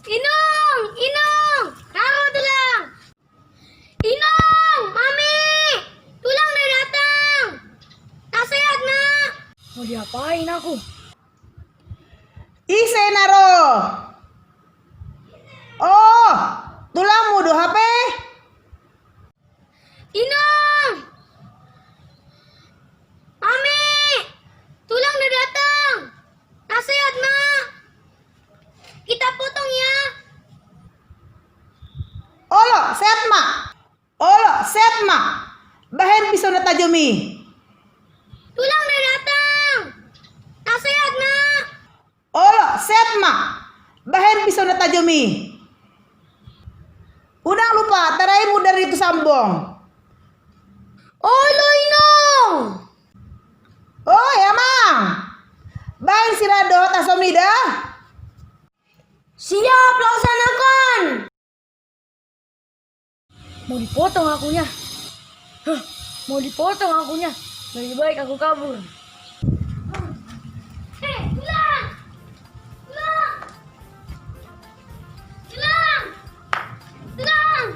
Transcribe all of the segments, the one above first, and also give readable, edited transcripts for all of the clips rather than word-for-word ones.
Inung, taruh tulang. Inung, mami, tulang udah datang. Tak sehat nak. Mau diapain aku? Ise naro. Oh, tulangmu do HP. Inung, mami, tulang udah datang. Tak sehat nak. Kita potong ya. Olo, set ma. Bahen pisau na tajumi. Tulang udah datang. Tak sehat nak. Olo, set ma. Bahen pisau na tajumi. Udah lupa, taraimu dari itu sambong. Olo Inung. Oh ya mang. Bahen sirado tasomnida. Siap, laksanakan. Mau dipotong akunya. Mau dipotong akunya. Lebih baik aku kabur. Tulang! Tulang! Tulang! Tulang!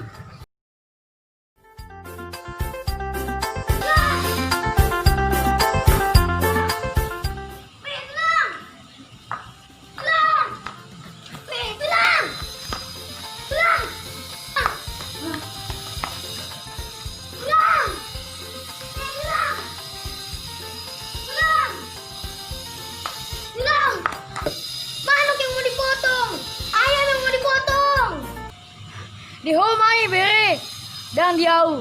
Di homai bere dan diau.